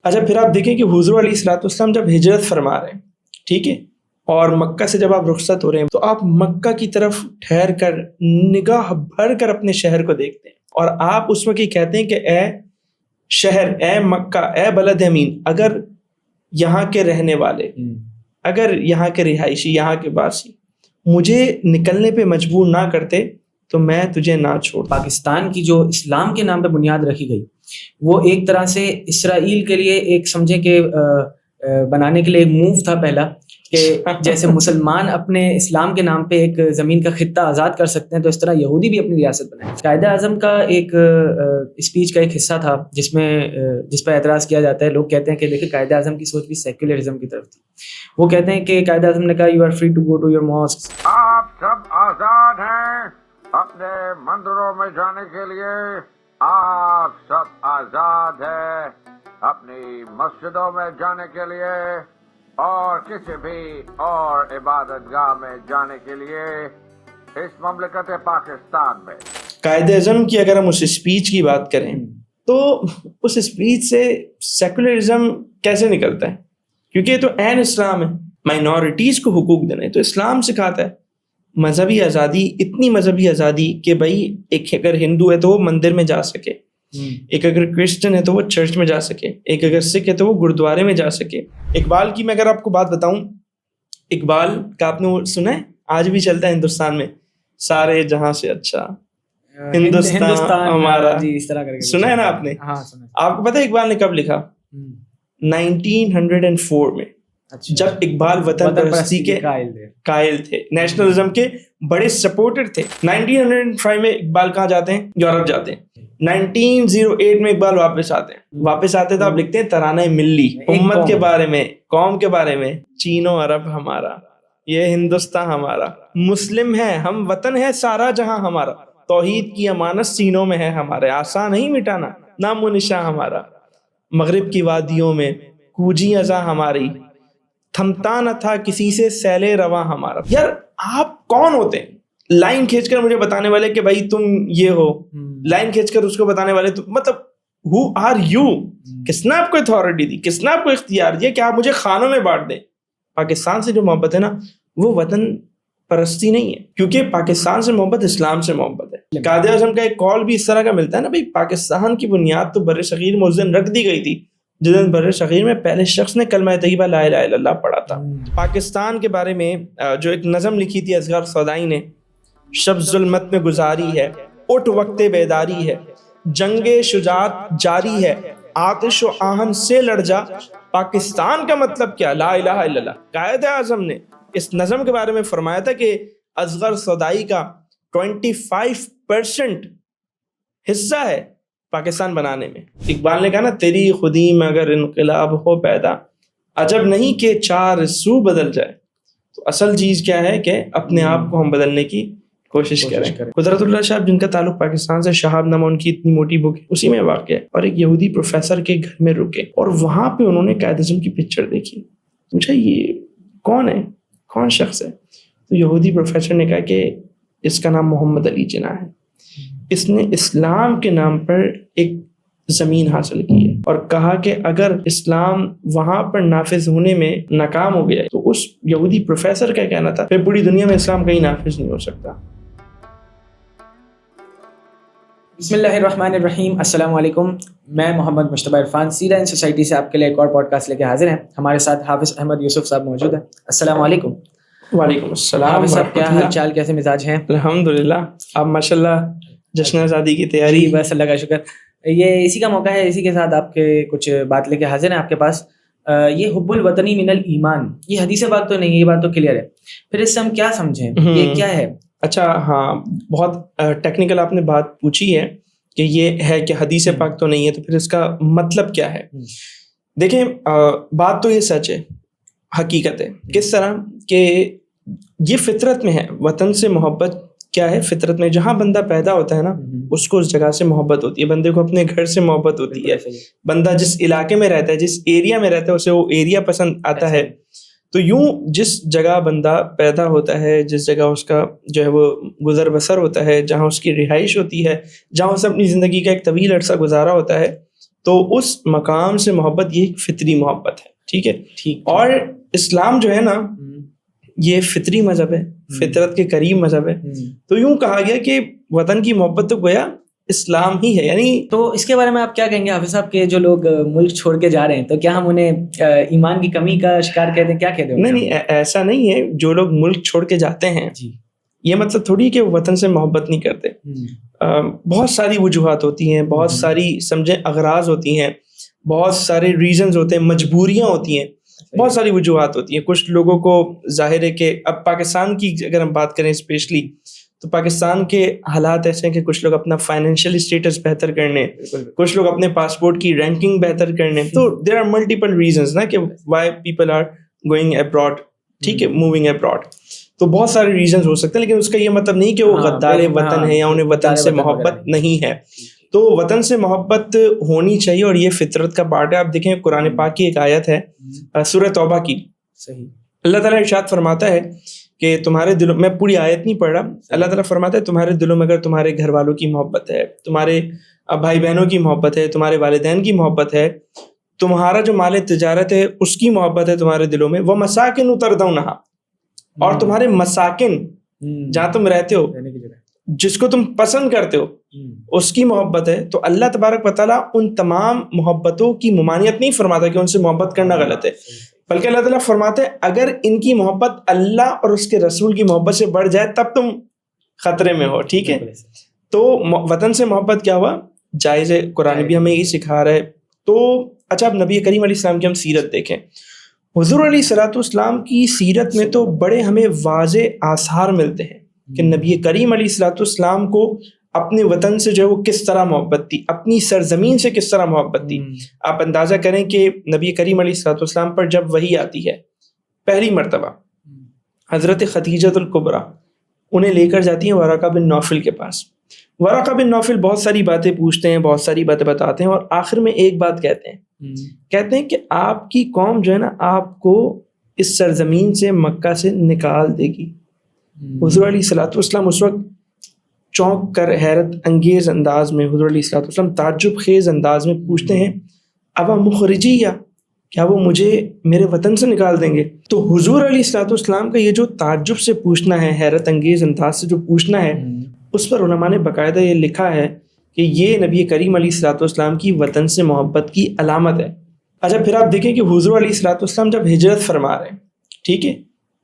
اچھا پھر آپ دیکھیں کہ حضور علیہ الصلوۃ والسلام جب ہجرت فرما رہے ہیں، ٹھیک ہے، اور مکہ سے جب آپ رخصت ہو رہے ہیں تو آپ مکہ کی طرف ٹھہر کر نگاہ بھر کر اپنے شہر کو دیکھتے ہیں، اور آپ اس وقت یہ کہتے ہیں کہ اے شہر، اے مکہ، اے بلد امین، اگر یہاں کے رہنے والے، اگر یہاں کے رہائشی، یہاں کے باسی مجھے نکلنے پہ مجبور نہ کرتے تو میں تجھے نہ چھوڑتا۔ پاکستان کی جو اسلام کے نام پہ بنیاد رکھی گئی، وہ ایک طرح سے اسرائیل کے لیے ایک سمجھے کہ بنانے کے لیے ایک موو تھا پہلا، کہ جیسے مسلمان اپنے اسلام کے نام پہ ایک زمین کا خطہ آزاد کر سکتے ہیں، تو اس طرح یہودی بھی اپنی ریاست بنائے۔ قائد اعظم کا ایک اسپیچ کا ایک حصہ تھا جس پہ اعتراض کیا جاتا ہے۔ لوگ کہتے ہیں کہ دیکھیں قائد اعظم کی سوچ بھی سیکولرزم کی طرف تھی۔ وہ کہتے ہیں کہ قائد اعظم نے کہا you are free to go to your mosque, آپ سب آزاد ہیں اپنے مندروں میں جانے کے لیے، آپ سب آزاد ہیں اپنی مسجدوں میں جانے کے لیے اور کسی بھی اور عبادت گاہ میں جانے کے لیے اس مملکت پاکستان میں۔ قائد اعظم کی اگر ہم اس اسپیچ کی بات کریں تو اس اسپیچ سے سیکولرزم کیسے نکلتا ہے؟ کیونکہ یہ تو عین اسلام ہے، مائنورٹیز کو حقوق دینے تو اسلام سکھاتا ہے۔ مذہبی آزادی، اتنی مذہبی آزادی کہ بھائی ایک اگر ہندو ہے تو وہ مندر میں جا سکے، ایک اگر کرسچن ہے تو وہ چرچ میں جا سکے، ایک اگر سکھ ہے تو وہ گردوارے میں جا سکے۔ اقبال کی میں اگر آپ کو بات بتاؤں، اقبال کا آپ نے وہ سنا ہے، آج بھی چلتا ہے ہندوستان میں، سارے جہاں سے اچھا ہندوستان ہمارا، جی اس طرح کر کے سنا ہے نا آپ نے؟ ہاں سنا۔ آپ کو پتہ ہے اقبال نے کب لکھا؟ 1904 میں، جب اقبال وطن پرستی کے قائل تھے، نیشنلزم کے بڑے سپورٹر تھے۔ 1905 میں اقبال کہاں جاتے ہیں؟ یورپ جاتے ہیں۔ 1908 میں اقبال واپس آتے تو آپ لکھتے ہیں ترانہ ملی، امت کے بارے میں، قوم کے بارے میں، چین و عرب ہمارا، یہ ہندوستان ہمارا، مسلم ہے ہم، وطن ہے سارا جہاں ہمارا، توحید کی امانت سینوں میں ہے ہمارے، آسان نہیں مٹانا نام و نشاں ہمارا، مغرب کی وادیوں میں کوجی ازاں ہماری، تھمتا نہ تھا کسی سے سیل رواں ہمارا۔ یار آپ کون ہوتے ہیں لائن کھینچ کر مجھے بتانے والے کہ بھائی تم یہ ہو، لائن کھینچ کر اس کو بتانے والے مطلب who are you؟ کس نے آپ کو اتھارٹی دی؟ کس نے آپ کو اختیار دیا کہ آپ مجھے خانوں میں بانٹ دیں؟ پاکستان سے جو محبت ہے نا وہ وطن پرستی نہیں ہے، کیونکہ پاکستان سے محبت اسلام سے محبت ہے۔ قائد اعظم کا ایک کال بھی اس طرح کا ملتا ہے نا، بھائی پاکستان کی بنیاد تو بر صغیر میں اس دن رکھ دی گئی تھی جس دن بر صغیر میں پہلے شخص نے کلمہ طیبہ لا الہ الا اللہ پڑھا تھا۔ پاکستان کے بارے میں جو ایک نظم لکھی تھی اصغر سودائی نے، شب ظلمت میں گزاری ہے، اٹھ وقت بیداری ہے، جنگ شجاعت جاری ہے، آتش و آہن سے لڑ جا، پاکستان کا مطلب کیا؟ لا الہ الا اللہ۔ قائد اعظم نے اس نظم کے بارے میں فرمایا تھا کہ اصغر سودائی کا 25% حصہ ہے پاکستان بنانے میں۔ اقبال نے کہا نا، تیری خودی میں اگر انقلاب ہو پیدا، عجب نہیں کہ چار سو بدل جائے۔ تو اصل چیز کیا ہے کہ اپنے آپ کو ہم بدلنے کی کوشش کریں۔ قدرت اللہ صاحب جن کا تعلق پاکستان سے، شہاب نامہ ان کی اتنی موٹی بک ہے، اسی میں واقع ہے، اور ایک یہودی پروفیسر کے گھر میں رکے اور وہاں پہ انہوں نے قائد اعظم کی پکچر دیکھی، پوچھا یہ کون ہے، کون شخص ہے؟ تو یہودی پروفیسر نے کہا کہ اس کا نام محمد علی جناح ہے، اس نے اسلام کے نام پر ایک زمین حاصل کی ہے، اور کہا کہ اگر اسلام وہاں پر نافذ ہونے میں ناکام ہو گیا تو اس یہودی پروفیسر کا کہنا تھا پھر پوری دنیا میں اسلام کہیں نافذ نہیں ہو سکتا۔ بسم اللہ الرحمن الرحیم، السلام علیکم۔ میں محمد مشتبہ عرفان سیرہ اینڈ سوسائٹی سے آپ کے لیے ایک اور پوڈ کاسٹ لے کے حاضر ہیں۔ ہمارے ساتھ حافظ احمد یوسف صاحب موجود ہیں۔ السلام علیکم۔ وعلیکم السلام۔ حافظ صاحب کیا حال چال، کیسے مزاج ہیں؟ الحمدللہ، آپ ماشاءاللہ جشن آزادی کی تیاری؟ بس اللہ کا شکر، یہ اسی کا موقع ہے، اسی کے ساتھ آپ کے کچھ بات لے کے حاضر ہیں آپ کے پاس۔ یہ حب الوطنی من الایمان، یہ حدیث پاک تو نہیں ہے، یہ بات تو کلیئر ہے، پھر اس سے ہم کیا سمجھیں، یہ کیا ہے؟ اچھا ہاں، بہت ٹیکنیکل آپ نے بات پوچھی ہے کہ یہ ہے کہ حدیث پاک تو نہیں ہے، تو پھر اس کا مطلب کیا ہے؟ دیکھیں بات تو یہ سچ ہے، حقیقت ہے۔ کس طرح کہ یہ فطرت میں ہے، وطن سے محبت کیا ہے؟ فطرت میں جہاں بندہ پیدا ہوتا ہے نا اس کو اس جگہ سے محبت ہوتی ہے، بندے کو اپنے گھر سے محبت ہوتی ہے، بندہ جس علاقے میں رہتا ہے، جس ایریا میں رہتا ہے اسے وہ ایریا پسند آتا ہے۔ تو یوں جس جگہ بندہ پیدا ہوتا ہے، جس جگہ اس کا جو ہے وہ گزر بسر ہوتا ہے، جہاں اس کی رہائش ہوتی ہے، جہاں اس نے اپنی زندگی کا ایک طویل عرصہ گزارا ہوتا ہے، تو اس مقام سے محبت یہ ایک فطری محبت ہے. ٹھیک ہے. ٹھیک. اور اسلام جو ہے نا یہ فطری مذہب ہے, فطرت کے قریب مذہب ہے. تو یوں کہا گیا کہ وطن کی محبت تو گویا اسلام ہی ہے. یعنی تو اس کے بارے میں آپ کیا کہیں گے حافظ صاحب کہ جو لوگ ملک چھوڑ کے جا رہے ہیں تو کیا ہم انہیں ایمان کی کمی کا شکار کہتے ہیں, کیا کہتے ہیں؟ نہیں, ایسا نہیں ہے. جو لوگ ملک چھوڑ کے جاتے ہیں یہ مطلب تھوڑی کہ وطن سے محبت نہیں کرتے. بہت ساری وجوہات ہوتی ہیں, بہت ساری سمجھیں اغراض ہوتی ہیں, بہت سارے ریزنز ہوتے ہیں, مجبوریاں ہوتی ہیں, بہت ساری وجوہات ہوتی ہیں. کچھ لوگوں کو ظاہر ہے کہ اب پاکستان کی اگر ہم بات کریں اسپیشلی تو پاکستان کے حالات ایسے ہیں کہ کچھ لوگ اپنا فائنینشیل اسٹیٹس بہتر کرنے, کچھ لوگ اپنے پاسپورٹ کی رینکنگ بہتر کرنے. تو دیر آر ملٹیپل ریزنز نا کہ why people are going abroad. ٹھیک ہے, موونگ ابراڈ. تو بہت سارے ریزنز ہو سکتے ہیں, لیکن اس کا یہ مطلب نہیں کہ وہ غدار وطن ہے یا انہیں وطن سے محبت نہیں ہے. تو وطن سے محبت ہونی چاہیے اور یہ فطرت کا پارٹ ہے. آپ دیکھیں قرآن پاک کی ایک آیت ہے سورہ توبہ کی. اللہ تعالیٰ ارشاد فرماتا ہے کہ تمہارے دلوں میں, پوری آیت نہیں پڑھ رہا, اللہ تعالیٰ فرماتا ہے تمہارے دلوں میں اگر تمہارے گھر والوں کی محبت ہے, تمہارے بھائی بہنوں کی محبت ہے, تمہارے والدین کی محبت ہے, تمہارا جو مال تجارت ہے اس کی محبت ہے تمہارے دلوں میں, وہ مساکن تردونہا, اور تمہارے مساکن جہاں تم رہتے ہو جس کو تم پسند کرتے ہو اس کی محبت ہے, تو اللہ تبارک و تعالیٰ ان تمام محبتوں کی ممانعت نہیں فرماتا کہ ان سے محبت کرنا غلط ہے, بلکہ اللہ تعالیٰ فرماتے ہیں اگر ان کی محبت اللہ اور اس کے رسول کی محبت سے بڑھ جائے تب تم خطرے میں ہو. ٹھیک ہے. تو وطن سے محبت کیا ہوا, جائز ہے, قرآن بھی ہمیں یہی سکھا رہا ہے. تو اچھا اب نبی کریم علیہ السلام کی ہم سیرت دیکھیں. حضور علیہ الصلوۃ والسلام کی سیرت میں تو بڑے ہمیں واضح آثار ملتے ہیں کہ نبی کریم علیہ الصلوۃ والسلام کو اپنے وطن سے جو ہے وہ کس طرح محبت تھی, اپنی سرزمین سے کس طرح محبت تھی. آپ اندازہ کریں کہ نبی کریم علیہ الصلوۃ والسلام پر جب وحی آتی ہے پہلی مرتبہ, حضرت خدیجہ الکبریٰ انہیں لے کر جاتی ہیں ورقہ بن نوفل کے پاس. ورقہ بن نوفل بہت ساری باتیں پوچھتے ہیں, بہت ساری باتیں بتاتے ہیں, اور آخر میں ایک بات کہتے ہیں کہ آپ کی قوم جو ہے نا آپ کو اس سرزمین سے, مکہ سے نکال دے گی. حضور علیہ الصلوۃ والسلام اس وقت چونک کر حیرت انگیز انداز میں, حضور علیہ الصلوۃ والسلام تعجب خیز انداز میں پوچھتے ہیں ابا مخرجی, یا کیا وہ مجھے میرے وطن سے نکال دیں گے؟ تو حضور علیہ الصلوۃ والسلام کا یہ جو تعجب سے پوچھنا ہے, حیرت انگیز انداز سے جو پوچھنا ہے, اس پر علماء نے باقاعدہ یہ لکھا ہے کہ یہ نبی کریم علیہ الصلوۃ والسلام کی وطن سے محبت کی علامت ہے. اچھا پھر آپ دیکھیں کہ حضور علیہ الصلوۃ والسلام جب ہجرت فرما رہے ہیں, ٹھیک ہے,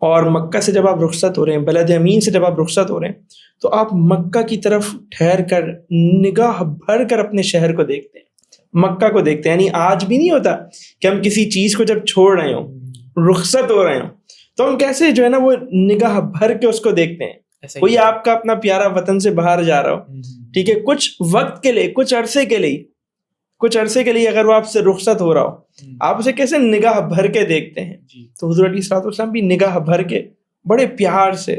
اور مکہ سے جب آپ رخصت ہو رہے ہیں, بلد امین سے جب آپ رخصت ہو رہے ہیں, تو آپ مکہ کی طرف ٹھہر کر نگاہ بھر کر اپنے شہر کو دیکھتے ہیں, مکہ کو دیکھتے ہیں. یعنی آج بھی نہیں ہوتا کہ ہم کسی چیز کو جب چھوڑ رہے ہوں, رخصت ہو رہے ہوں, تو ہم کیسے جو ہے نا وہ نگاہ بھر کے اس کو دیکھتے ہیں. کوئی آپ کا اپنا پیارا وطن سے باہر جا رہا ہو, ٹھیک ہے, کچھ وقت کے لیے, کچھ عرصے کے لیے اگر وہ آپ سے رخصت ہو رہا ہو, آپ اسے کیسے نگاہ بھر کے دیکھتے ہیں. تو حضور علیہ الصلوۃ والسلام بھی نگاہ بھر کے بڑے پیار سے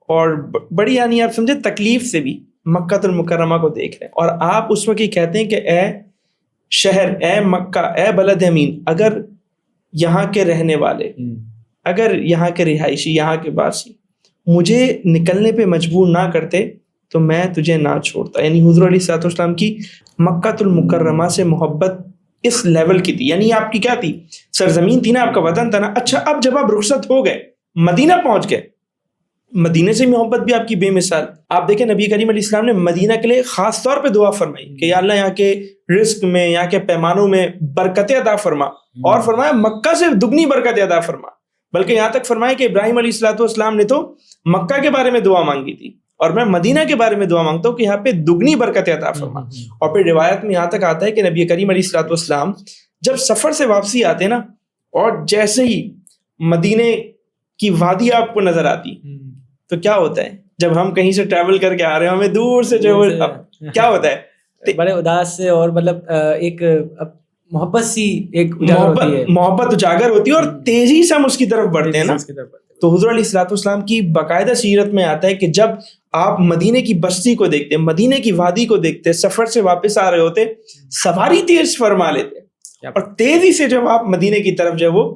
اور بڑی یعنی آپ سمجھے تکلیف سے بھی مکہ المکرمہ کو دیکھ رہے ہیں. اور آپ اس وقت یہ کہتے ہیں کہ اے شہر, اے مکہ, اے بلد امین, اگر یہاں کے رہنے والے, اگر یہاں کے رہائشی, یہاں کے باسی مجھے نکلنے پہ مجبور نہ کرتے تو میں تجھے نہ چھوڑتا. یعنی حضور علیہ الصلوۃ والسلام کی مکہ المکرمہ سے محبت اس لیول کی تھی. یعنی آپ کی کیا تھی, سرزمین تھی نا, آپ کا وطن تھا نا. اچھا اب جب آپ رخصت ہو گئے, مدینہ پہنچ گئے, مدینے سے محبت بھی آپ کی بے مثال. آپ دیکھیں نبی کریم علیہ السلام نے مدینہ کے لیے خاص طور پہ دعا فرمائی کہ یا اللہ یہاں کے رزق میں, یہاں کے پیمانوں میں برکت عطا فرما, اور فرمایا مکہ سے دگنی برکت عطا فرما. بلکہ یہاں تک فرمایا کہ ابراہیم علیہ الصلوۃ والسلام نے تو مکہ کے بارے میں دعا مانگی تھی, اور میں مدینہ کے بارے میں دعا مانگتا ہوں کہ یہاں پہ دگنی برکت عطا فرما. اور پھر روایت میں یہاں تک آتا ہے کہ نبی کریم علیہ الصلوۃ والسلام جب سفر سے واپسی آتے نا, اور جیسے ہی مدینے کی وادی آپ کو نظر آتی, تو کیا ہوتا ہے جب ہم کہیں سے ٹریول کر کے آ رہے ہیں, ہمیں دور سے جو کیا ہوتا ہے, بڑے اداس سے, اور مطلب ایک محبت سی, ایک محبت اجاگر ہوتی ہے, اور تیزی سے ہم اس کی طرف بڑھتے ہیں نا. تو حضور علیہ الصلوۃ والسلام کی باقاعدہ سیرت میں آتا ہے کہ جب آپ مدینے کی بستی کو دیکھتے, مدینے کی وادی کو دیکھتے, سفر سے واپس آ رہے ہوتے, سواری تیز فرما لیتے, اور تیزی سے جب آپ مدینے کی طرف جو ہے وہ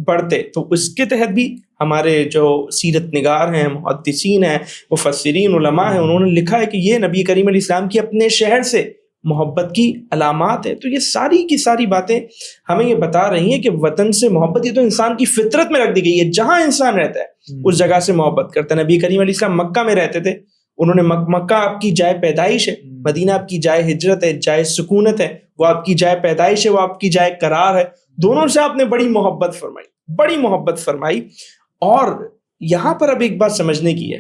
بڑھتے. تو اس کے تحت بھی ہمارے جو سیرت نگار ہیں, محدثین ہیں, مفسرین, علماء ہیں, انہوں نے لکھا ہے کہ یہ نبی کریم علیہ السلام کی اپنے شہر سے محبت کی علامات ہے. تو یہ ساری کی ساری باتیں ہمیں یہ بتا رہی ہیں کہ وطن سے محبت یہ تو انسان کی فطرت میں رکھ دی گئی ہے. جہاں انسان رہتا ہے اس جگہ سے محبت کرتا ہے. نبی کریم علیہ السلام مکہ میں رہتے تھے, انہوں نے مکہ آپ کی جائے پیدائش ہے, مدینہ آپ کی جائے ہجرت ہے, جائے سکونت ہے. وہ آپ کی جائے پیدائش ہے, وہ آپ کی جائے قرار ہے. دونوں سے آپ نے بڑی محبت فرمائی, بڑی محبت فرمائی. اور یہاں پر اب ایک بات سمجھنے کی ہے,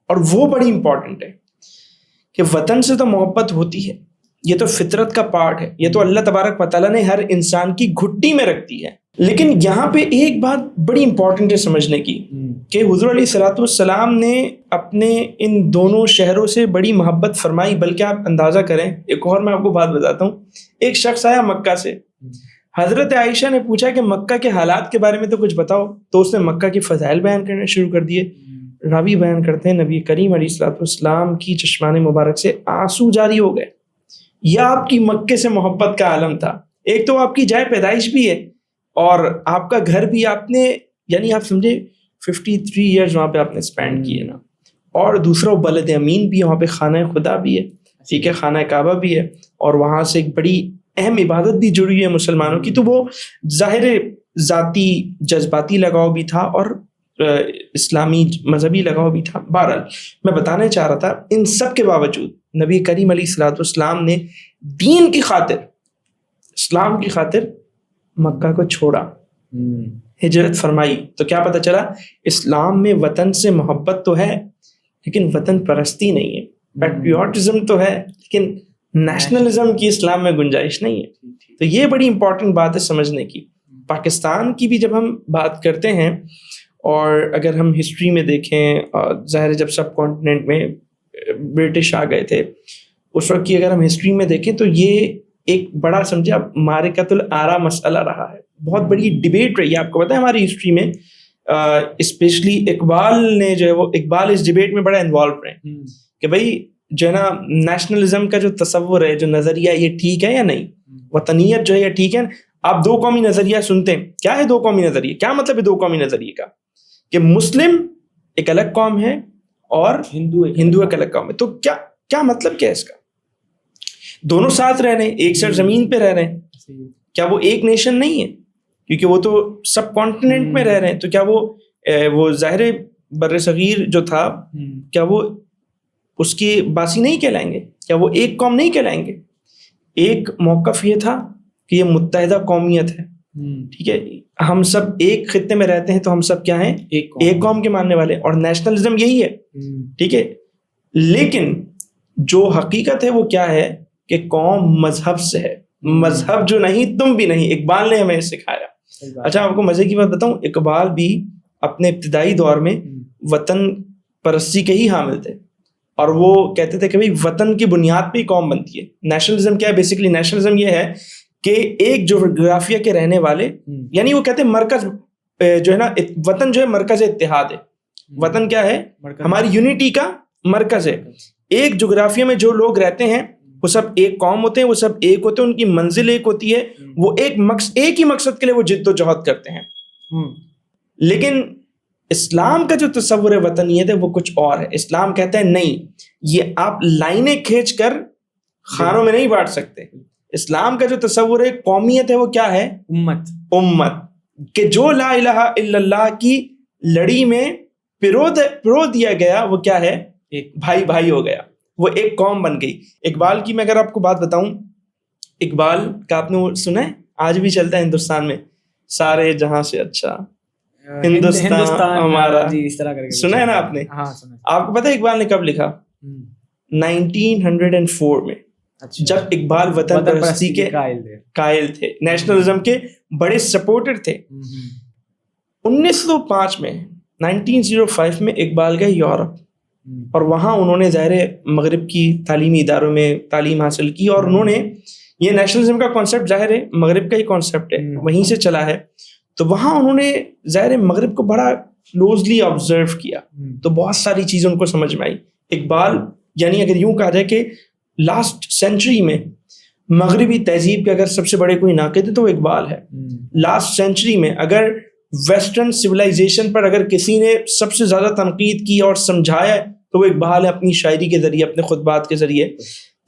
اور وہ بڑی امپورٹنٹ ہے کہ وطن سے تو محبت ہوتی ہے, یہ تو فطرت کا پارٹ ہے, یہ تو اللہ تبارک و تعالیٰ نے ہر انسان کی گھٹی میں رکھ دی ہے. لیکن یہاں پہ ایک بات بڑی امپورٹنٹ ہے سمجھنے کی کہ حضور علیہ الصلوۃ والسلام نے اپنے ان دونوں شہروں سے بڑی محبت فرمائی. بلکہ آپ اندازہ کریں, ایک اور میں آپ کو بات بتاتا ہوں. ایک شخص آیا مکہ سے, حضرت عائشہ نے پوچھا کہ مکہ کے حالات کے بارے میں تو کچھ بتاؤ, تو اس نے مکہ کی فضائل بیان کرنے شروع کر دیے. راوی بیان کرتے ہیں نبی کریم علیہ الصلوۃ والسلام کی چشمان مبارک سے آنسو جاری ہو گئے. یہ آپ کی مکے سے محبت کا عالم تھا. ایک تو آپ کی جائے پیدائش بھی ہے اور آپ کا گھر بھی آپ نے, یعنی آپ سمجھے 53 ایئرز وہاں پہ آپ نے اسپینڈ کیے نا. اور دوسرا وہ بلد امین بھی ہے, وہاں پہ خانہ خدا بھی ہے, ٹھیک ہے, خانہ کعبہ بھی ہے, اور وہاں سے ایک بڑی اہم عبادت بھی جڑی ہے مسلمانوں کی. تو وہ ظاہر ذاتی جذباتی لگاؤ بھی تھا اور اسلامی مذہبی لگاؤ بھی تھا. بہرحال میں بتانا چاہ رہا تھا, ان سب کے باوجود نبی کریم علیہ الصلوۃ والسلام نے دین کی خاطر, اسلام کی خاطر مکہ کو چھوڑا, ہجرت فرمائی. تو کیا پتہ چلا, اسلام میں وطن سے محبت تو ہے لیکن وطن پرستی نہیں ہے. پیٹریوٹزم تو ہے لیکن نیشنلزم کی اسلام میں گنجائش نہیں ہے. تو یہ بڑی امپورٹنٹ بات ہے سمجھنے کی. پاکستان کی بھی جب ہم بات کرتے ہیں, اور اگر ہم ہسٹری میں دیکھیں, ظاہر جب سب کانٹیننٹ میں برٹش آ گئے تھے اس وقت کی اگر ہم ہسٹری میں دیکھیں تو یہ ایک بڑا سمجھے اب معرکۃ الآراء مسئلہ رہا ہے. بہت بڑی ڈبیٹ رہی ہے. آپ کو پتہ ہے ہماری ہسٹری میں اسپیشلی اقبال نے جو ہے وہ, اقبال اس ڈبیٹ میں بڑا انوالو رہے کہ بھائی جو ہے نا نیشنلزم کا جو تصور ہے, جو نظریہ, یہ ٹھیک ہے یا نہیں, وطنیت جو ہے یہ ٹھیک ہے. آپ دو قومی نظریہ سنتے ہیں, کیا ہے دو قومی نظریہ, کیا مطلب ہے دو قومی نظریے کا, کہ مسلم ایک الگ قوم ہے اور ہندو ایک الگ قوم ہے. تو کیا مطلب کیا ہے اس کا؟ دونوں ساتھ رہ رہے ہیں, ایک سرزمین پہ رہ رہے ہیں, کیا وہ ایک نیشن نہیں ہے؟ کیونکہ وہ تو سب کانٹیننٹ میں رہ رہے ہیں. تو کیا وہ ظاہر بر صغیر جو تھا, کیا وہ اس کے باسی نہیں کہلائیں گے؟ کیا وہ ایک قوم نہیں کہلائیں گے؟ ایک موقف یہ تھا کہ یہ متحدہ قومیت ہے, ٹھیک ہے, ہم سب ایک خطے میں رہتے ہیں تو ہم سب کیا ہیں, ایک قوم کے ماننے والے, اور نیشنلزم یہی ہے, ٹھیک ہے. لیکن جو حقیقت ہے وہ کیا ہے کہ قوم مذہب سے ہے, مذہب جو نہیں تم بھی نہیں. اقبال نے ہمیں سکھایا. اچھا آپ کو مزے کی بات بتاؤں, اقبال بھی اپنے ابتدائی دور میں وطن پرستی کے ہی حامل تھے, اور وہ کہتے تھے کہ بھائی وطن کی بنیاد پہ ہی قوم بنتی ہے. نیشنلزم کیا ہے بیسیکلی؟ نیشنلزم یہ ہے کہ ایک جغرافیہ کے رہنے والے, یعنی وہ کہتے ہیں مرکز جو ہے نا, وطن جو ہے مرکز اتحاد ہے. وطن کیا ہے؟ ہماری یونٹی کا مرکز ہے. ایک جغرافیہ میں جو لوگ رہتے ہیں وہ سب ایک قوم ہوتے ہیں, وہ سب ایک ہوتے ہیں, ان کی منزل ایک ہوتی ہے, وہ ایک ہی مقصد کے لیے وہ جد و جہد کرتے ہیں. لیکن اسلام کا جو تصور ہے وطنیت ہے وہ کچھ اور ہے. اسلام کہتا ہے نہیں, یہ آپ لائنیں کھینچ کر خانوں میں نہیں بانٹ سکتے. اسلام کا جو تصور ہے قومیت ہے وہ کیا ہے؟ امت, کہ جو لا الہ الا اللہ کی لڑی میں پرو دیا گیا وہ کیا ہے؟ بھائی ہو گیا, وہ ایک قوم بن گئی. اقبال کی میں اگر آپ کو بات بتاؤں, اقبال کا آپ نے وہ سنا ہے, آج بھی چلتا ہے ہندوستان میں, سارے جہاں سے اچھا ہندوستان ہمارا, سنا ہے نا آپ نے؟ آپ کو پتہ ہے اقبال نے کب لکھا؟ 1904 میں, جب اقبال وطن پرستی کے قائل تھے, نیشنلزم کے بڑے سپورٹر تھے. 1905 میں 1905 میں اقبال گئے یورپ, اور وہاں انہوں نے ظاہر مغرب کی تعلیمی اداروں میں تعلیم حاصل کی, اور انہوں نے یہ نیشنلزم کا کانسیپٹ ظاہر ہے مغرب کا ہی کانسیپٹ ہے, وہیں سے چلا ہے. تو وہاں انہوں نے ظاہر مغرب کو بڑا کلوزلی آبزرو کیا, تو بہت ساری چیزیں ان کو سمجھ میں آئی. اقبال یعنی اگر یوں کہا جائے کہ لاسٹ سینچری میں مغربی تہذیب کے اگر سب سے بڑے کوئی ناقد ہے تو وہ اقبال ہے. لاسٹ سینچری میں اگر ویسٹرن سویلائزیشن پر اگر کسی نے سب سے زیادہ تنقید کی اور سمجھایا تو وہ اقبال ہے, اپنی شاعری کے ذریعے, اپنے خطبات کے ذریعے.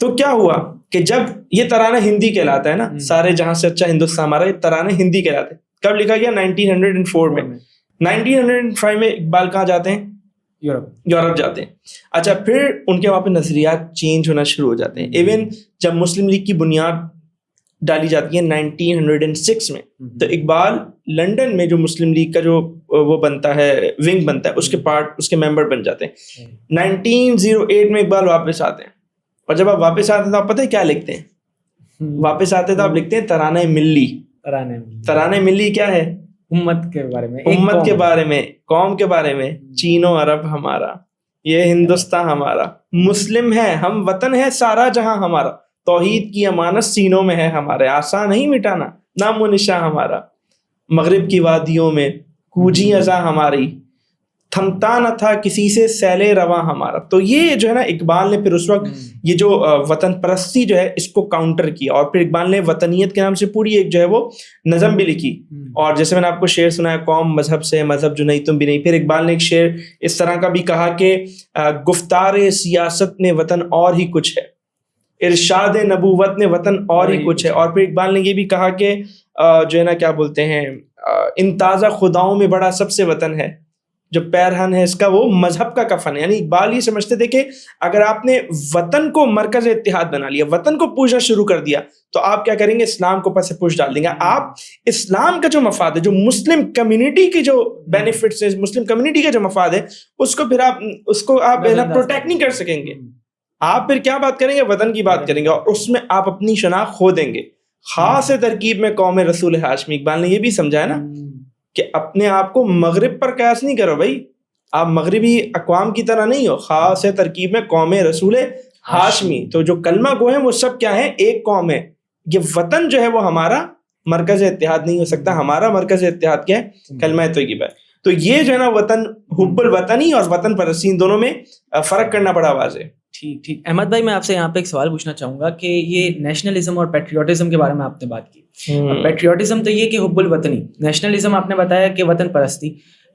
تو کیا ہوا کہ جب یہ ترانہ ہندی کہلاتا ہے نا، سارے جہاں سے اچھا ہندوستان ہمارا، یہ ترانہ ہندی کہلاتے ہیں. کب لکھا گیا؟ 1904 میں. 1905 میں اقبال کہاں جاتے ہیں؟ یورپ جاتے ہیں. اچھا، پھر ان کے وہاں پہ نظریات چینج ہونا شروع ہو جاتے ہیں. ایون جب مسلم لیگ کی بنیاد ڈالی جاتی ہے 1906 میں، تو اقبال لنڈن میں جو مسلم لیگ کا جو وہ بنتا ہے، ونگ بنتا ہے، اس کے ممبر بن جاتے ہیں. 1908 میں اقبال واپس آتے ہیں، اور جب آپ واپس آتے ہیں تو آپ پتہ ہے کیا لکھتے ہیں؟ واپس آتے تو آپ لکھتے ہیں ترانہ ملی. ترانہ ملی کیا ہے؟ امت کے بارے میں، امت کے بارے میں، قوم کے بارے میں. چین و عرب ہمارا، یہ ہندوستان ہمارا، مسلم ہے ہم، وطن ہے سارا جہاں ہمارا، توحید کی امانت سینوں میں ہے ہمارے، آسان نہیں مٹانا نام و نشاں ہمارا، مغرب کی وادیوں میں کوجی ازاں ہماری، تھمتا نہ تھا کسی سے سیل رواں ہمارا. تو یہ جو ہے نا، اقبال نے پھر اس وقت یہ جو وطن پرستی جو ہے اس کو کاؤنٹر کیا، اور پھر اقبال نے وطنیت کے نام سے پوری ایک جو ہے وہ نظم بھی لکھی. اور جیسے میں نے آپ کو شعر سنایا، قوم مذہب سے، مذہب جو نہیں تم بھی نہیں. پھر اقبال نے ایک شعر اس طرح کا بھی کہا کہ گفتار سیاست نے وطن اور ہی کچھ ہے، ارشاد نبوت نے وطن اور ہی کچھ ہے. اور پھر اقبال نے یہ بھی کہا کہ جو ہے نا کیا بولتے ہیں، ان تازہ خداؤں میں بڑا سب سے وطن ہے، جو پیرہن ہے اس کا وہ مذہب کا کفن ہے. یعنی اقبال یہ سمجھتے تھے کہ اگر آپ نے وطن کو مرکز اتحاد بنا لیا، وطن کو پوجنا شروع کر دیا، تو آپ کیا کریں گے؟ اسلام کو پس پوچھ ڈال دیں گے. آپ اسلام کا جو مفاد ہے، جو مسلم کمیونٹی کی جو بینیفٹس ہیں، مسلم کمیونٹی کا جو مفاد ہے، اس کو پھر آپ پروٹیکٹ نہیں کر سکیں گے. آپ پھر کیا بات کریں گے؟ وطن کی بات کریں گے، اور اس میں آپ اپنی شناخت کھو دیں گے. خاص ترکیب میں قوم رسول ہاشمی. اقبال نے یہ بھی سمجھایا نا کہ اپنے آپ کو مغرب پر قیاس نہیں کرو بھائی، آپ مغربی اقوام کی طرح نہیں ہو. خاص ترکیب میں قوم رسول ہاشمی. تو جو کلمہ گو ہیں وہ سب کیا ہیں؟ ایک قوم ہے. یہ وطن جو ہے وہ ہمارا مرکز اتحاد نہیں ہو سکتا. ہمارا مرکز اتحاد کیا ہے؟ کلمہ طیبہ ہے. تو یہ جو ہے نا وطن، حب الوطنی اور وطن پرستی، دونوں میں فرق کرنا بڑا واضح ہے. ٹھیک. احمد بھائی، میں آپ سے یہاں پہ ایک سوال پوچھنا چاہوں گا کہ یہ نیشنلزم اور پیٹریوٹزم کے بارے میں آپ نے بات کی. پیٹریوٹزم تو یہ کہ حب الوطنی، نیشنلزم آپ نے بتایا کہ وطن پرستی.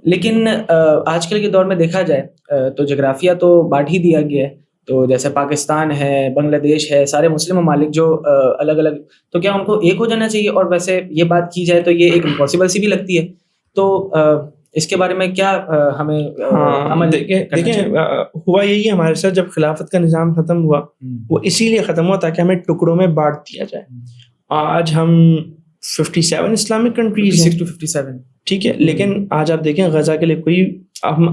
لیکن آج کل کے دور میں دیکھا جائے تو جغرافیہ تو بانٹ ہی دیا گیا ہے. تو جیسے پاکستان ہے، بنگلہ دیش ہے، سارے مسلم ممالک جو الگ الگ، تو کیا ان کو ایک ہو جانا چاہیے؟ اور ویسے یہ بات کی جائے تو یہ ایک امپاسبل سی بھی لگتی ہے. تو اس کے بارے میں کیا ہمیں عمل؟ دیکھیں ہوا یہی ہے ہمارے ساتھ، جب خلافت کا نظام ختم ہوا، وہ اسی لیے ختم ہوا تاکہ ہمیں ٹکڑوں میں بانٹ دیا جائے. آج ہم 57 اسلامک کنٹریز ہیں، 57 ٹھیک ہے. لیکن آج آپ دیکھیں غزہ کے لیے کوئی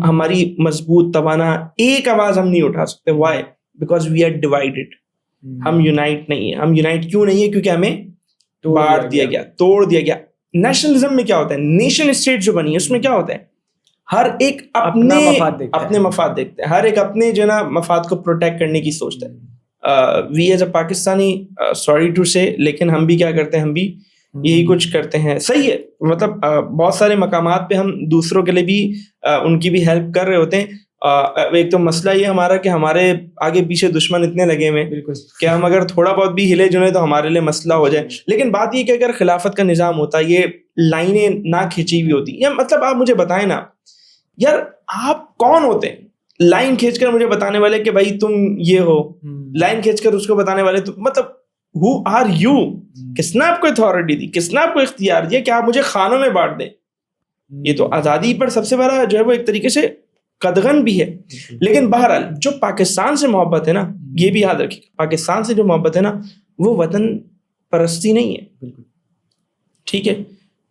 ہماری مضبوط توانا ایک آواز ہم نہیں اٹھا سکتے. Why? Because we are divided. ہم یونائٹ نہیں ہیں. ہم یونائٹ کیوں نہیں ہے؟ کیونکہ ہمیں بانٹ دیا گیا، توڑ دیا گیا. نیشنلزم میں کیا ہوتا ہے؟ نیشن اسٹیٹ جو بنی ہے اس میں کیا ہوتا ہے؟ ہر ایک اپنے مفاد دیکھتے ہیں، ہر ایک اپنے جو ہے نا مفاد کو پروٹیکٹ کرنے کی سوچتا ہے. We as a Pakistani, sorry to say, لیکن ہم بھی کیا کرتے ہیں؟ ہم بھی یہی کچھ کرتے ہیں. صحیح ہے، مطلب بہت سارے مقامات پہ ہم دوسروں کے لیے بھی ان کی بھی ہیلپ کر رہے ہوتے ہیں. ایک تو مسئلہ یہ ہمارا کہ ہمارے آگے پیچھے دشمن اتنے لگے ہوئے کہ ہم اگر تھوڑا بہت بھی ہلے جلے تو ہمارے لیے مسئلہ ہو جائے. لیکن بات یہ کہ اگر خلافت کا نظام ہوتا، یہ لائنیں نہ کھینچی ہوئی ہوتی، یا مطلب آپ مجھے بتائیں نا یار، آپ کون ہوتے ہیں لائن کھینچ کر مجھے بتانے والے کہ بھائی تم یہ ہو، لائن کھینچ کر اس کو بتانے والے مطلب who are you؟ کس نے آپ کو اتھارٹی دی؟ کس نے آپ کو اختیار دیا کہ آپ مجھے خانوں میں بانٹ دیں؟ یہ تو آزادی پر سب سے بڑا جو ہے وہ ایک طریقے سے قدغن بھی ہے. لیکن بہرحال جو پاکستان سے محبت ہے نا، یہ بھی یاد رکھیے، پاکستان سے جو محبت ہے نا وہ وطن پرستی نہیں ہے. ٹھیک ہے،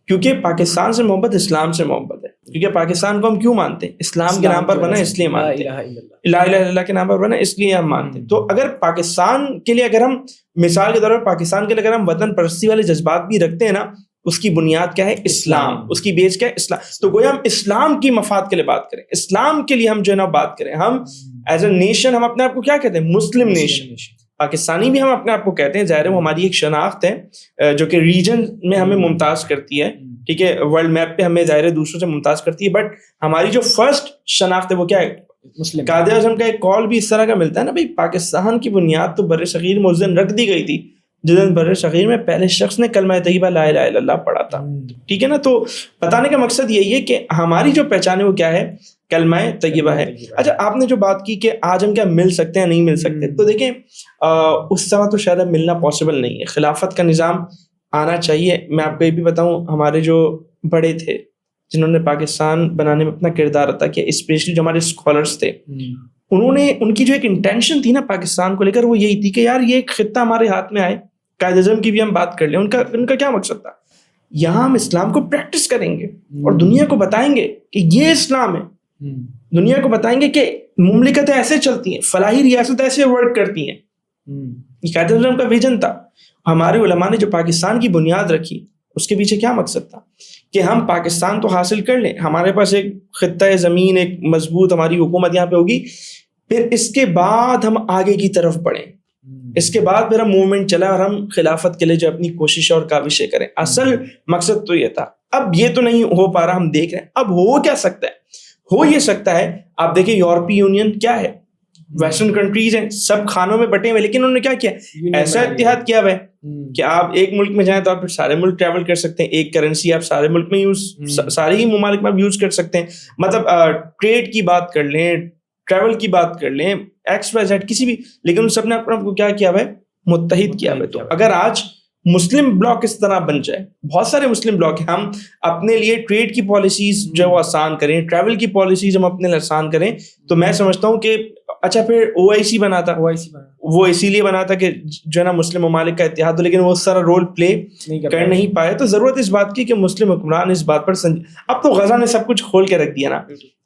کیونکہ پاکستان سے محبت اسلام سے محبت ہے. کیونکہ پاکستان کو ہم کیوں مانتے ہیں؟ اسلام کے نام پر بنا اس لیے مانتے ہیں، لا الہ الا اللہ کے نام پر بنا اس لیے ہم مانتے ہیں. تو اگر پاکستان کے لیے، اگر ہم مثال کے طور پر پاکستان کے لیے اگر ہم وطن پرستی والے جذبات بھی رکھتے ہیں نا، اس کی بنیاد کیا ہے؟ اسلام. اس کی بیس کیا ہے؟ اسلام. تو گویا ہم اسلام کی مفاد کے لیے بات کریں، اسلام کے لیے ہم جو ہے نا بات کریں. ہم ایز اے نیشن ہم اپنے آپ کو کیا کہتے ہیں؟ مسلم نیشن. پاکستانی بھی ہم اپنے آپ کو کہتے ہیں. ظاہر ہے وہ ہماری ایک شناخت ہے جو کہ ریجن میں ہمیں ممتاز کرتی ہے. ٹھیک ہے، ورلڈ میپ پہ ہمیں ظاہر ہے دوسروں سے ممتاز کرتی ہے. بٹ ہماری جو فرسٹ شناخت ہے وہ کیا ہے؟ مسلم. قائد اعظم کا ایک کال بھی اس طرح کا ملتا ہے نا، بھائی پاکستان کی بنیاد تو بر صغیر میں اس دن رکھ دی گئی تھی جس دن بر صغیر میں پہلے شخص نے کلمہ طیبہ لا الہ الا اللہ پڑھا تھا. ٹھیک ہے نا. تو بتانے کا مقصد یہی ہے کہ ہماری جو پہچان ہے وہ کیا ہے؟ کلمہ طیبہ ہے. اچھا آپ نے جو بات کی کہ آج ہم کیا مل سکتے ہیں نہیں مل سکتے, تو دیکھیں اس طرح تو شاید ملنا پاسبل نہیں ہے. خلافت کا نظام آنا چاہیے. میں آپ کو یہ بھی بتاؤں, ہمارے جو بڑے تھے جنہوں نے پاکستان بنانے میں اپنا کردار ادا کیا, اسپیشلی جو ہمارے اسکالرس تھے, انہوں نے, ان کی جو ایک انٹینشن تھی نا پاکستان کو لے کر, وہ یہی تھی کہ یار یہ ایک خطہ ہمارے ہاتھ میں آئے. قائد اعظم کی بھی ہم بات کر لیں, ان کا کیا مقصد تھا, یہاں ہم اسلام کو پریکٹس کریں گے اور دنیا کو بتائیں گے کہ یہ اسلام ہے. دنیا کو بتائیں گے کہ مملکتیں ایسے چلتی ہیں, فلاحی ریاست ایسے ورک کرتی ہیں. یہ قائد اعظم کا ویژن تھا. ہمارے علماء نے جو پاکستان کی بنیاد رکھی, اس کے پیچھے کیا مقصد تھا کہ ہم پاکستان تو حاصل کر لیں, ہمارے پاس ایک خطہ زمین, ایک مضبوط ہماری حکومت یہاں پہ ہوگی, پھر اس کے بعد ہم آگے کی طرف بڑھیں, اس کے بعد پھر ہم موومنٹ چلا اور ہم خلافت کے لیے جو اپنی کوششیں اور کاوشیں کریں. اصل مقصد تو یہ تھا. اب یہ تو نہیں ہو پا رہا, ہم دیکھ رہے ہیں. اب ہو کیا سکتا ہے, ہو یہ سکتا ہے, آپ دیکھیں یورپی یونین کیا ہے, ویسٹرن کنٹریز ہیں, سب خانوں میں بٹے ہوئے, لیکن انہوں نے کیا کیا, ایسا اتحاد کیا ہوا ہے کہ آپ ایک ملک میں جائیں تو آپ پھر سارے ملک ٹریول کر سکتے ہیں, ایک کرنسی آپ سارے ملک میں سارے ہی ممالک میں یوز کر سکتے ہیں. مطلب ٹریڈ کی بات کر لیں, ٹریول کی بات کر لیں, ایکس وائی زیڈ کسی بھی, لیکن ان سب نے اپنا کو کیا کیا ہوا ہے, متحد کیا ہوا ہے. تو اگر آج مسلم بلاک اس طرح بن جائے, بہت سارے مسلم بلاک ہیں, ہم اپنے لیے ٹریڈ کی پالیسیز جو وہ آسان کریں, ٹریول کی پالیسیز ہم اپنے لیے آسان کریں, تو میں سمجھتا ہوں کہ اچھا پھر OIC بنا تھا, وہ اسی لیے بنا تھا کہ جو ہے نا مسلم ممالک کا اتحاد ہو, لیکن وہ اس طرح رول پلے کر نہیں پائے. تو ضرورت اس بات کی کہ مسلم حکمران اس بات پر اب تو غزہ نے سب کچھ کھول کے رکھ دیا نا,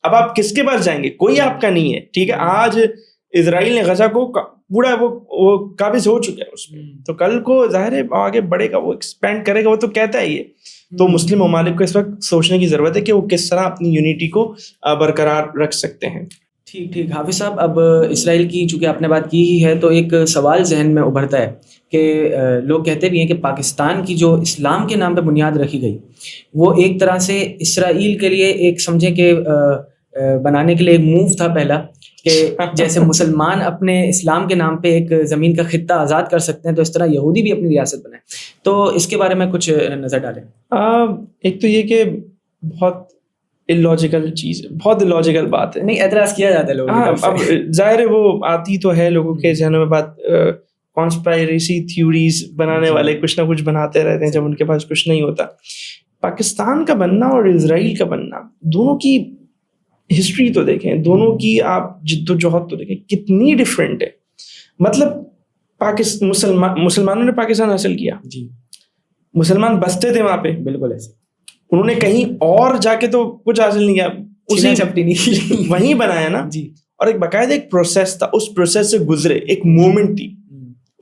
اب آپ کس کے پاس جائیں گے, کوئی آپ کا نہیں ہے. ٹھیک ہے, آج اسرائیل نے غزہ کو پورا وہ قابض ہو چکا ہے اس پہ, تو کل کو ظاہر ہے آگے بڑھے گا, وہ ایکسپینڈ کرے گا, وہ تو کہتا ہے یہ. تو مسلم ممالک کو اس وقت سوچنے کی ضرورت ہے کہ وہ کس طرح اپنی یونٹی کو برقرار رکھ سکتے ہیں. ٹھیک حافظ صاحب, اب اسرائیل کی چونکہ آپ نے بات کی ہی ہے, تو ایک سوال ذہن میں ابھرتا ہے کہ لوگ کہتے بھی ہیں کہ پاکستان کی جو اسلام کے نام پہ بنیاد رکھی گئی, وہ ایک طرح سے اسرائیل کے لیے ایک سمجھیں کہ بنانے کے لیے ایک موو تھا پہلا, کہ جیسے مسلمان اپنے اسلام کے نام پہ ایک زمین کا خطہ آزاد کر سکتے ہیں, تو اس طرح یہودی بھی اپنی ریاست بنائیں. تو اس کے بارے میں کچھ نظر ڈالیں. ایک تو یہ کہ بہت illogical چیز ہے, بہت illogical بات ہے. نہیں, اعتراض کیا جاتا ہے لوگوں کو. اب ظاہر ہے وہ آتی تو ہے لوگوں کے ذہنوں میں بات, کانسپائریسی تھیوریز بنانے والے کچھ نہ کچھ بناتے رہتے ہیں جب ان کے پاس کچھ نہیں ہوتا. پاکستان کا بننا اور اسرائیل کا بننا, دونوں کی ہسٹری تو دیکھیں, دونوں کی آپ جد و جہد تو دیکھیں کتنی ڈفرینٹ ہے. مطلب مسلمانوں نے پاکستان حاصل کیا, جی, مسلمان بستے تھے وہاں پہ, بالکل ایسے, انہوں نے کہیں اور جا کے تو کچھ حاصل نہیں کیا, اسی چپٹی نہیں وہیں بنایا نا. جی, اور ایک باقاعدہ ایک پروسیس تھا, اس پروسیس سے گزرے, ایک موومنٹ تھی,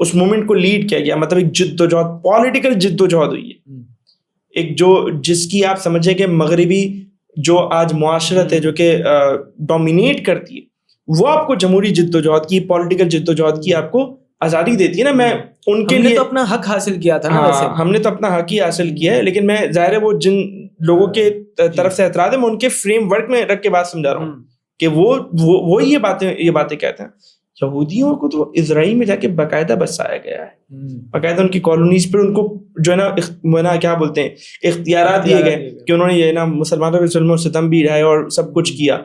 اس موومنٹ کو لیڈ کیا گیا. مطلب ایک جد و جہد, پولیٹیکل جد و جہد ہوئی ہے, ایک جس کی آپ سمجھیں کہ مغربی جو آج معاشرت ہے جو کہ ڈومینیٹ کرتی ہے, وہ آپ کو جمہوری جد و جہد کی, پولیٹیکل جد و جہد کی آپ کو آزادی دیتی ہے نا. میں ان کے لیے تو اپنا حق حاصل کیا تھا نا, ویسے ہم نے تو اپنا حق ہی حاصل کیا ہے, لیکن میں ظاہر ہے وہ جن لوگوں کے طرف سے اعتراض ہے, میں ان کے فریم ورک میں رکھ کے بات سمجھا رہا ہوں کہ وہ یہ باتیں کہتے ہیں. یہودیوں کو تو اسرائیل میں جا کے باقاعدہ بسایا گیا ہے, باقاعدہ ان کی کالونیز پر ان کو جو ہے نا کیا بولتے ہیں اختیارات دیے گئے کہ انہوں نے یہ نا مسلمانوں پہ ظلم و ستم بھی ڈھائے اور سب کچھ کیا.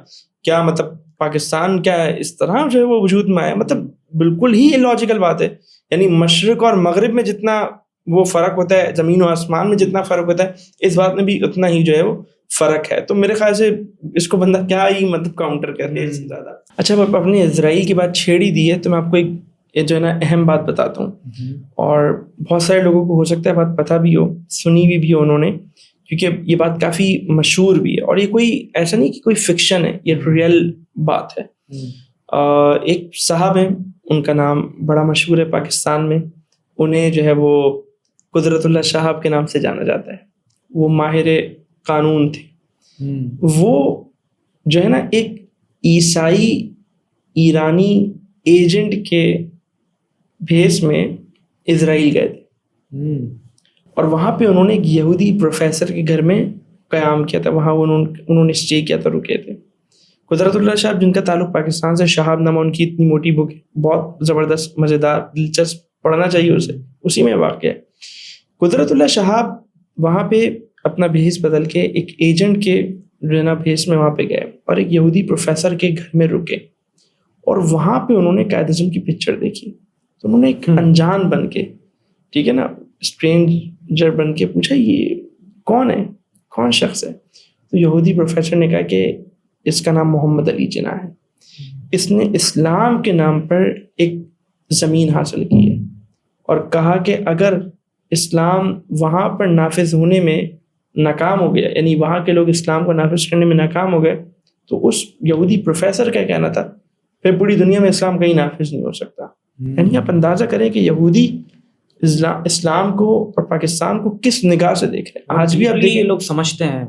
کیا مطلب پاکستان کیا اس طرح جو ہے وہ وجود میں آیا, مطلب بالکل ہی illogical بات ہے. یعنی مشرق اور مغرب میں جتنا وہ فرق ہوتا ہے, زمین و آسمان میں جتنا فرق ہوتا ہے, اس بات میں بھی اتنا ہی جو ہے وہ فرق ہے. تو میرے خیال سے اس کو بندہ کیا ہی مطلب کاؤنٹر کر لے اس سے زیادہ. اچھا, اب اپنے اسرائیل کی بات چھیڑی دی ہے تو میں آپ کو ایک جو ہے نا اہم بات بتاتا ہوں, اور بہت سارے لوگوں کو ہو سکتا ہے بات پتہ بھی ہو, سنی بھی ہو انہوں نے, کیونکہ یہ بات کافی مشہور بھی ہے, اور یہ کوئی ایسا نہیں کہ کوئی فکشن ہے, یہ ریئل بات ہے. ایک صاحب ہیں, ان کا نام بڑا مشہور ہے پاکستان میں, انہیں جو ہے وہ قدرت اللہ شہاب کے نام سے جانا جاتا ہے. وہ ماہر قانون تھے. وہ جو ہے نا ایک عیسائی ایرانی ایجنٹ کے بھیس میں اسرائیل گئے تھے, اور وہاں پہ انہوں نے ایک یہودی پروفیسر کے گھر میں قیام کیا تھا. وہاں انہوں نے اسٹے کیا تھا, رکے تھے. قدرت اللہ شہاب, جن کا تعلق پاکستان سے, شہاب نامہ ان کی اتنی موٹی بک ہے, بہت زبردست, مزیدار, دلچسپ, پڑھنا چاہیے اسے, اسی میں واقع ہے. قدرت اللہ شہاب وہاں پہ اپنا بھیس بدل کے ایک ایجنٹ کے جو ہے نا بھیس میں وہاں پہ گئے اور ایک یہودی پروفیسر کے گھر میں رکے اور وہاں پہ انہوں نے قائد اعظم کی پکچر دیکھی. تو انہوں نے ایک انجان بن کے, ٹھیک ہے نا, اسٹرینجر بن کے پوچھا یہ کون ہے, کون شخص ہے؟ تو یہودی پروفیسر نے کہا کہ اس کا نام محمد علی جناح ہے, اس نے اسلام کے نام پر ایک زمین حاصل کی ہے, اور کہا کہ اگر اسلام وہاں پر نافذ ہونے میں ناکام ہو گیا, یعنی وہاں کے لوگ اسلام کو نافذ کرنے میں ناکام ہو گئے, تو اس یہودی پروفیسر کا کہنا تھا پھر پوری دنیا میں اسلام کہیں نافذ نہیں ہو سکتا. یعنی آپ اندازہ کریں کہ یہودی اسلام کو اور پاکستان کو کس نگاہ سے دیکھ رہے ہیں. آج بھی آپ دیکھیں لوگ سمجھتے ہیں,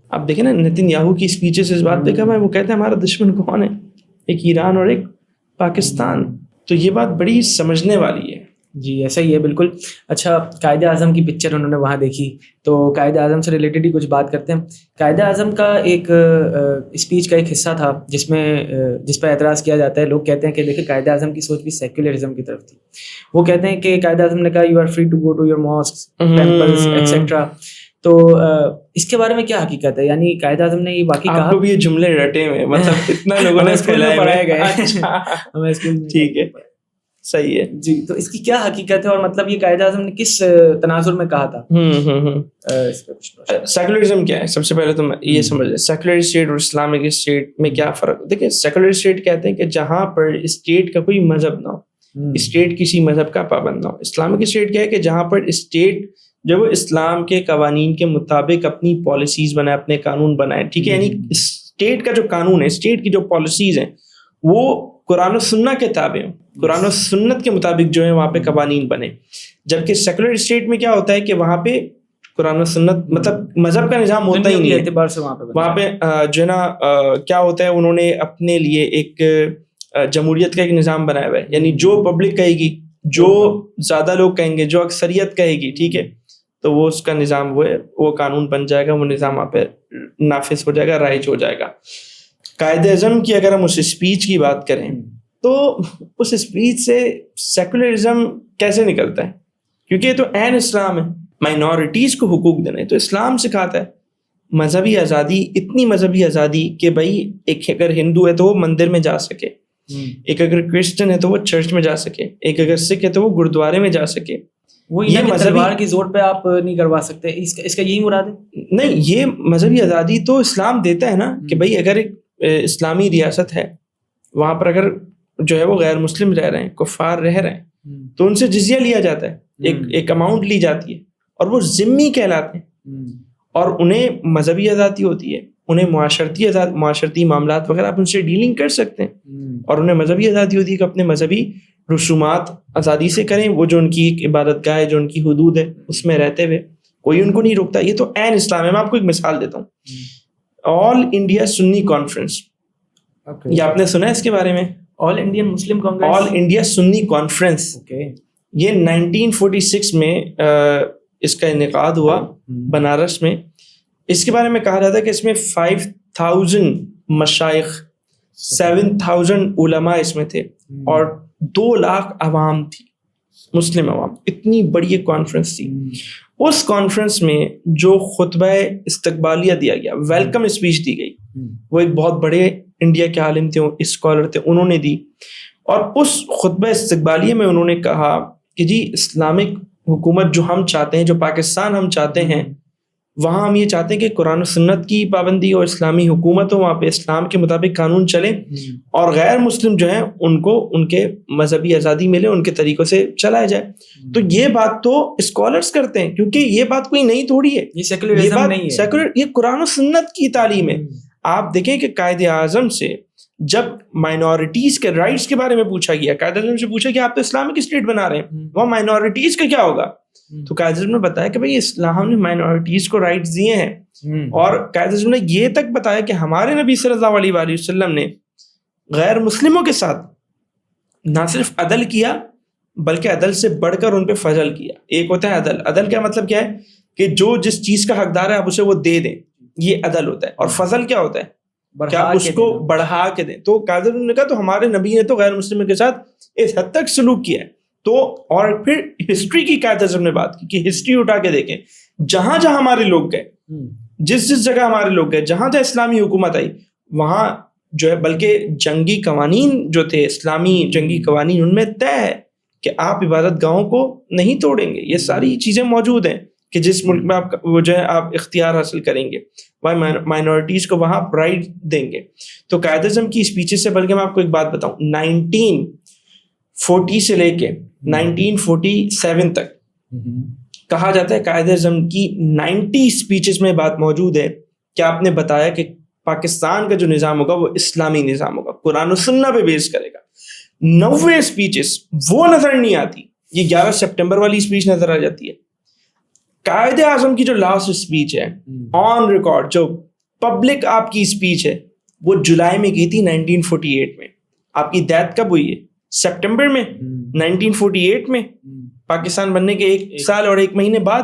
آپ دیکھیں نا نتن یاہو کی اسپیچز اس بات پہ کہا ہے, وہ کہتے ہیں ہمارا دشمن کون ہے, ایک ایران اور ایک پاکستان. تو یہ بات بڑی سمجھنے والی ہے. جی ایسا ہی ہے بالکل. اچھا, قائد اعظم کی پکچر انہوں نے وہاں دیکھی, تو قائد اعظم سے ریلیٹڈ ہی کچھ بات کرتے ہیں. قائد اعظم کا ایک اسپیچ کا ایک حصہ تھا جس پہ اعتراض کیا جاتا ہے. لوگ کہتے ہیں کہ دیکھیں قائد اعظم کی سوچ بھی سیکولرزم کی طرف تھی. وہ کہتے ہیں کہ قائد اعظم نے کہا you are free to go to your mosques, temples etcetera. تو اس کے بارے میں کیا حقیقت ہے؟ یعنی قائد اعظم نے یہ واقعی کہا؟ آپ کو بھی یہ جملے رٹے ہوئے, مطلب اتنا لوگوں نے پڑھائے گئے. ٹھیک ہے, صحیح ہے جی. تو اس کی کیا حقیقت ہے, اور مطلب یہ قائد اعظم نے کس تناظر میں کہا تھا؟ سیکولرزم کیا ہے؟ سب سے پہلے تو یہ سمجھ لیں سیکولر اسٹیٹ اور اسلامک اسٹیٹ میں کیا فرق ہے. دیکھیں سیکولر اسٹیٹ کہتے ہیں کہ جہاں پر اسٹیٹ کا کوئی مذہب نہ ہو, اسٹیٹ کسی مذہب کا پابند نہ ہو. اسلامک اسٹیٹ کیا ہے کہ جہاں پر اسٹیٹ جو وہ اسلام کے قوانین کے مطابق اپنی پالیسیز بنائے, اپنے قانون بنائے, ٹھیک ہے. یعنی اسٹیٹ کا جو قانون ہے, اسٹیٹ کی جو پالیسیز ہیں وہ قرآن و سنت کے تابع ہوں, قرآن و سنت کے مطابق جو ہے وہاں پہ قوانین بنے. جبکہ سیکولر اسٹیٹ میں کیا ہوتا ہے کہ وہاں پہ قرآن و سنت مطلب مذہب کا نظام ہوتا ہی نہیں ہے. وہاں پہ جو ہے نا کیا ہوتا ہے, انہوں نے اپنے لیے ایک جمہوریت کا ایک نظام بنایا ہوا ہے. یعنی جو پبلک کہے گی, جو زیادہ لوگ کہیں گے, جو اکثریت کہے گی, ٹھیک ہے, تو وہ اس کا نظام وہ قانون بن جائے گا, وہ نظام وہاں پہ نافذ ہو جائے گا, رائج ہو جائے گا. قائد اعظم کی اگر ہم اس اسپیچ کی بات کریں تو اس اسپیچ سے سیکولرزم کیسے نکلتا ہے, کیونکہ یہ تو عین اسلام ہے, مائنورٹیز کو حقوق دینے تو اسلام سکھاتا ہے. مذہبی آزادی, اتنی مذہبی آزادی کہ بھائی ایک اگر ہندو ہے تو وہ مندر میں جا سکے, ایک اگر کرسچن ہے تو وہ چرچ میں جا سکے, ایک اگر سکھ ہے تو وہ گرودوارے میں جا سکے. وہ یہ تلوار کی زور پہ آپ نہیں کروا سکتے, اس کا یہی مراد ہے؟ نہیں, یہ مذہبی آزادی تو اسلام دیتا ہے نا کہ بھائی اگر ایک اسلامی ریاست ہے, وہاں پر اگر جو ہے وہ غیر مسلم رہ رہے ہیں, کفار رہ رہے ہیں, تو ان سے جزیہ لیا جاتا ہے, ایک اماؤنٹ لی جاتی ہے, اور وہ ذمی کہلاتے ہیں, اور انہیں مذہبی آزادی ہوتی ہے, انہیں معاشرتی معاملات وغیرہ آپ ان سے ڈیلنگ کر سکتے ہیں, اور انہیں مذہبی آزادی ہوتی ہے کہ اپنے مذہبی رسومات آزادی سے کریں, وہ جو ان کی ایک عبادت گاہ ہے, جو ان کی حدود ہے, اس میں رہتے ہوئے کوئی ان کو نہیں روکتا. یہ تو عین اسلام ہے. میں آپ کو ایک مثال دیتا ہوں, آل انڈیا سنی کانفرنس, یہ آپ نے سنا ہے اس کے بارے میں؟ آل انڈین مسلم کانگریس, آل انڈیا سنی کانفرنس, یہ 1946 میں اس کا انعقاد ہوا بنارس میں. اس کے بارے میں کہا جاتا ہے کہ اس میں 5000 مشائخ, 7000 علماء اس میں تھے, اور 2 لاکھ عوام تھی, مسلم عوام. اتنی بڑی ایک کانفرنس تھی. اس کانفرنس میں جو خطبہ استقبالیہ دیا گیا, ویلکم اسپیچ دی گئی, وہ ایک بہت بڑے انڈیا کے عالم تھے, اسکالر تھے, انہوں نے دی. اور اس خطبہ استقبالیہ میں انہوں نے کہا کہ جی اسلامک حکومت جو ہم چاہتے ہیں, جو پاکستان ہم چاہتے ہیں, وہاں ہم یہ چاہتے ہیں کہ قرآن و سنت کی پابندی اور اسلامی حکومت ہو, وہاں پہ اسلام کے مطابق قانون چلے, اور غیر مسلم جو ہیں ان کو ان کے مذہبی آزادی ملے, ان کے طریقوں سے چلایا جائے. تو یہ بات تو اسکالرس کرتے ہیں, کیونکہ یہ بات کوئی نئی تھوڑی ہے, یہ سیکولرزم نہیں ہے, سیکولر, یہ قرآن و سنت کی تعلیم ہے. آپ دیکھیں کہ قائد اعظم سے جب مائنورٹیز کے رائٹس کے بارے میں پوچھا گیا, قائد اعظم سے پوچھا کہ آپ تو اسلامک اسٹیٹ بنا رہے ہیں, وہاں مائنورٹیز کا کیا ہوگا؟ تو قائد اعظم نے بتایا کہ بھائی اسلام نے مائنورٹیز کو رائٹس دیے ہیں, اور قائد اعظم نے یہ تک بتایا کہ ہمارے نبی صلی اللہ علیہ وآلہ وسلم نے غیر مسلموں کے ساتھ نہ صرف عدل کیا بلکہ عدل سے بڑھ کر ان پہ فضل کیا. ایک ہوتا ہے عدل, عدل کا مطلب کیا ہے کہ جو جس چیز کا حقدار ہے آپ اسے وہ دے دیں, یہ عدل ہوتا ہے. اور فضل کیا ہوتا ہے کہ آپ اس کو بڑھا کے دیں. تو قائد اعظم نے کہا تو ہمارے نبی نے تو غیر مسلموں کے ساتھ اس حد تک سلوک کیا ہے. تو اور پھر ہسٹری کی قائد اعظم نے بات کی کہ ہسٹری اٹھا کے دیکھیں, جہاں جہاں ہمارے لوگ گئے جس جگہ ہمارے لوگ گئے، جہاں جہاں اسلامی حکومت آئی وہاں جو ہے، بلکہ جنگی قوانین جو تھے، اسلامی جنگی قوانین، ان میں طے ہے کہ آپ عبادت گاہوں کو نہیں توڑیں گے. یہ ساری چیزیں موجود ہیں کہ جس ملک میں آپ وہ جو ہے آپ اختیار حاصل کریں گے، وہاں مائنورٹیز کو وہاں رائٹ دیں گے. تو قائد اعظم کی اسپیچز سے، بلکہ میں آپ کو ایک بات بتاؤں، 1940 سے لے کے 1947 تک کہا جاتا ہے قائد اعظم کی 90 اسپیچز میں بات موجود ہے کہ آپ نے بتایا کہ پاکستان کا جو نظام ہوگا وہ اسلامی نظام ہوگا، قرآن و سنہ پہ بیس کرے گا. 90 اسپیچز وہ نظر نہیں آتی، یہ 11 سپٹمبر والی اسپیچ نظر آ جاتی ہے. قائد اعظم کی جو لاسٹ اسپیچ ہے آن ریکارڈ، جو پبلک آپ کی اسپیچ ہے، وہ جولائی میں کی تھی 1948 میں. آپ کی ڈیتھ کب ہوئی ہے؟ سپٹمبر میں 1948 میں، پاکستان بننے کے 1 سال اور 1 مہینے بعد.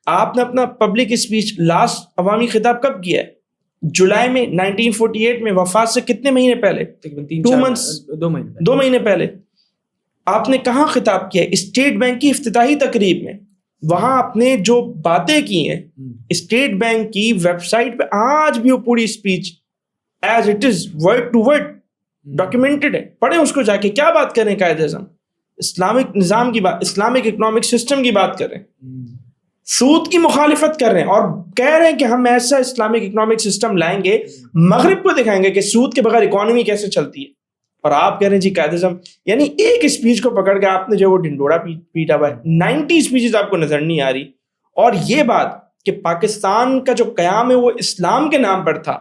آپ نے اپنا پبلک اسپیچ لاسٹ عوامی خطاب کب کیا ہے؟ جولائی میں 1948 میں، وفات سے کتنے مہینے پہلے؟ 2 مہینے پہلے. آپ نے کہاں خطاب کیا ہے؟ اسٹیٹ بینک کی افتتاحی تقریب میں. وہاں آپ نے جو باتیں کی ہیں، اسٹیٹ بینک کی ویب سائٹ پہ آج بھی وہ پوری speech as it is word to word documented ہے. پڑھیں اس کو جا کے. کیا بات کریں قائد اعظم؟ اسلامک نظام کی بات، اسلامک اکنامک سسٹم کی بات کر رہے ہیں، سود کی مخالفت کر رہے ہیں، اور کہہ رہے ہیں کہ ہم ایسا اسلامک اکنامک سسٹم لائیں گے، مغرب کو دکھائیں گے کہ سود کے بغیر اکانومی کیسے چلتی ہے. اور آپ کہہ رہے ہیں جی قائد اعظم، یعنی ایک اسپیچ کو پکڑ کے آپ نے جو وہ ڈنڈورا پیٹا ہوا ہے. 90 اسپیچز آپ کو نظر نہیں آ رہی. اور یہ بات کہ پاکستان کا جو قیام ہے وہ اسلام کے نام پر تھا،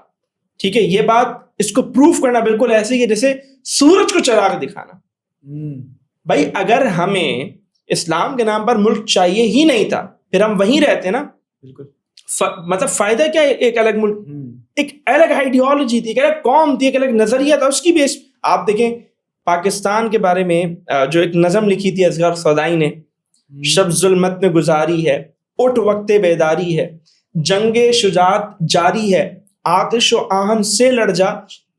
ٹھیک ہے، یہ بات اس کو پروف کرنا بالکل ایسے ہی ہے جیسے سورج کو چراغ دکھانا. بھائی اگر ہمیں اسلام کے نام پر ملک چاہیے ہی نہیں تھا، پھر ہم وہیں رہتے نا. بالکل. مطلب فائدہ کیا ہے ایک الگ ملک؟ ایک الگ آئیڈیالوجی تھی، ایک الگ قوم تھی، ایک الگ نظریہ تھا، اس کی بیس. آپ دیکھیں پاکستان کے بارے میں جو ایک نظم لکھی تھی اصغر صدائی نے، شب ظلمت میں گزاری ہے، اٹھ وقت بیداری ہے، جنگ شجاعت جاری ہے، آتش و آہن سے لڑ جا.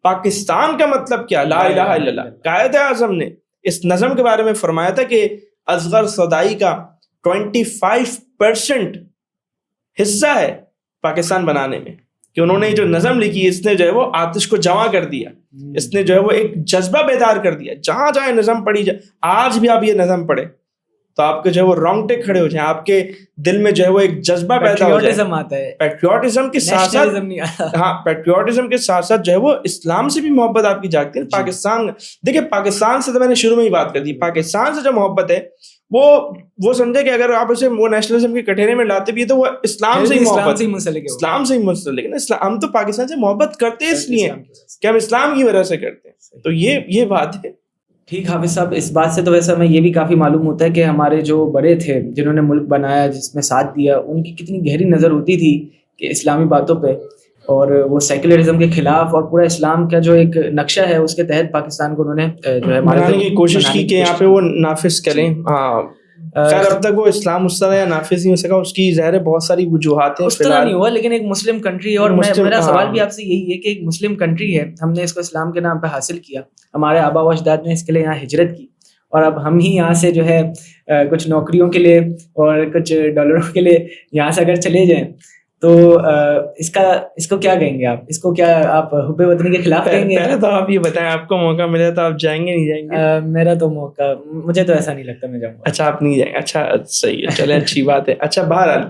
پاکستان کا مطلب کیا؟ لا الہ الا اللہ. قائد اعظم نے اس نظم کے بارے میں فرمایا تھا کہ اصغر صدائی کا 25% حصہ ہے پاکستان بنانے میں، کہ انہوں نے جو نظم لکھی اس نے جو ہے وہ آتش کو جمع کر دیا، اس نے جو ہے وہ ایک جذبہ بیدار کر دیا. جہاں جہاں نظم پڑھی جائے، آج بھی آپ یہ نظم پڑھیں تو آپ کے جو ہے وہ رونگٹے کھڑے ہو جائیں، آپ کے دل میں جو ہے وہ ایک جذبہ پیدا ہو جائے. پیٹریوٹزم کے ساتھ ساتھ، ہاں پیٹریوٹزم کے ساتھ ساتھ جو ہے وہ اسلام سے بھی محبت آپ کی جاگتی ہے. پاکستان، دیکھیں پاکستان سے تو میں نے شروع میں ہی بات کر دی، پاکستان سے جو محبت ہے وہ سمجھے کہ اگر آپ اسے وہ نیشنلزم کے کٹہرے میں لاتے بھی ہے تو وہ اسلام سے ہی محبت، اسلام سے ہی منسلک. لیکن ہم تو پاکستان سے محبت کرتے اس لیے کہ ہم اسلام کی وجہ سے کرتے ہیں. تو یہ بات ہے. ٹھیک حافظ صاحب، اس بات سے تو ویسے ہمیں یہ بھی کافی معلوم ہوتا ہے کہ ہمارے جو بڑے تھے جنہوں نے ملک بنایا، جس میں ساتھ دیا، ان کی کتنی گہری نظر ہوتی تھی کہ اسلامی باتوں پہ، اور وہ سیکولرزم کے خلاف، اور پورا اسلام کا جو ایک نقشہ ہے اس کے تحت پاکستان کو انہوں نے جو ہے بنانے کی کوشش کی کہ یہاں پہ وہ نافذ کریں. ہاں خیر اب تک وہ اسلام اس طرح یا نافذ نہیں ہو سکا، اس کی ظاہر بہت ساری وجوہات ہیں، اس طرح نہیں ہوا. لیکن ایک مسلم کنٹری ہے، اور میرا سوال بھی آپ سے یہی ہے کہ ایک مسلم کنٹری ہے، ہم نے اس کو اسلام کے نام پہ حاصل کیا، ہمارے آبا و اجداد نے اس کے لیے یہاں ہجرت کی، اور اب ہم ہی یہاں سے جو ہے کچھ نوکریوں کے لیے اور کچھ ڈالروں کے لیے یہاں سے اگر چلے جائیں تو اس کو کیا کہیں گے آپ؟ اس کو کیا آپ حب وطنی کے خلاف کہیں گے؟ پہلے تو آپ یہ بتائیں، آپ کو موقع ملے تو آپ جائیں گے نہیں جائیں گے؟ میرا تو موقع، مجھے تو ایسا نہیں لگتا میں جاؤں گا. اچھا آپ نہیں جائیں گے، اچھا صحیح ہے، چلیں اچھی بات ہے. اچھا بہرحال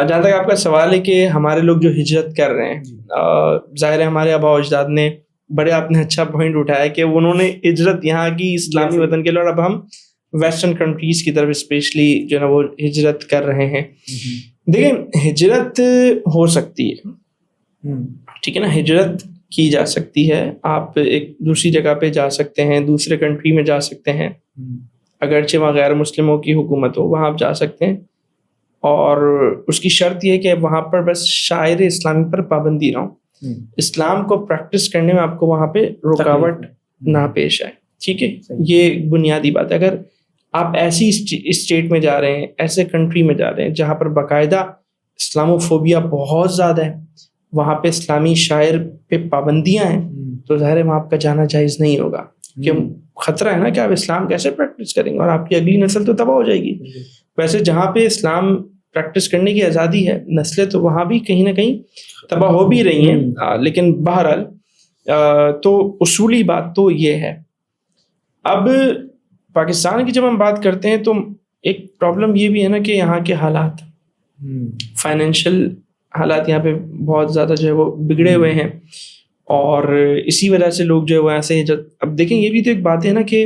جہاں تک آپ کا سوال ہے کہ ہمارے لوگ جو ہجرت کر رہے ہیں، ظاہر ہے ہمارے آبا و اجداد نے بڑے، آپ نے اچھا پوائنٹ اٹھایا کہ انہوں نے ہجرت یہاں کی اسلامی وطن کے لیے، اور اب ہم ویسٹرن کنٹریز کی طرف اسپیشلی جو ہے نا وہ ہجرت کر رہے ہیں. دیکھیں ہجرت ہو سکتی ہے، ٹھیک ہے نا، ہجرت کی جا سکتی ہے. آپ ایک دوسری جگہ پہ جا سکتے ہیں، دوسرے کنٹری میں جا سکتے ہیں، اگرچہ وہاں غیر مسلموں کی حکومت ہو، وہاں آپ جا سکتے ہیں. اور اس کی شرط یہ ہے کہ وہاں پر بس شاعر اسلامی پر پابندی نہ ہو، اسلام کو پریکٹس کرنے میں آپ کو وہاں پہ رکاوٹ نہ پیش آئے. ٹھیک ہے، یہ بنیادی بات ہے. اگر آپ ایسی اسٹیٹ میں جا رہے ہیں، ایسے کنٹری میں جا رہے ہیں جہاں پر باقاعدہ اسلاموفوبیا بہت زیادہ ہے، وہاں پہ اسلامی شاعر پہ پابندیاں ہیں، تو ظاہر ہے وہاں آپ کا جانا جائز نہیں ہوگا، کہ خطرہ ہے نا کہ آپ اسلام کیسے پریکٹس کریں گے، اور آپ کی اگلی نسل تو تباہ ہو جائے گی. ویسے جہاں پہ اسلام پریکٹس کرنے کی آزادی ہے. نسلیں تو وہاں بھی کہیں نہ کہیں تباہ ہو بھی رہی ہیں, لیکن بہرحال تو اصولی بات تو یہ ہے. اب پاکستان کی جب ہم بات کرتے ہیں تو ایک پرابلم یہ بھی ہے نا کہ یہاں کے حالات, فائنینشیل حالات یہاں پہ بہت زیادہ جو ہے وہ بگڑے ہوئے ہیں, اور اسی وجہ سے لوگ جو ہے وہ ایسے ہیں. اب دیکھیں یہ بھی تو ایک بات ہے نا کہ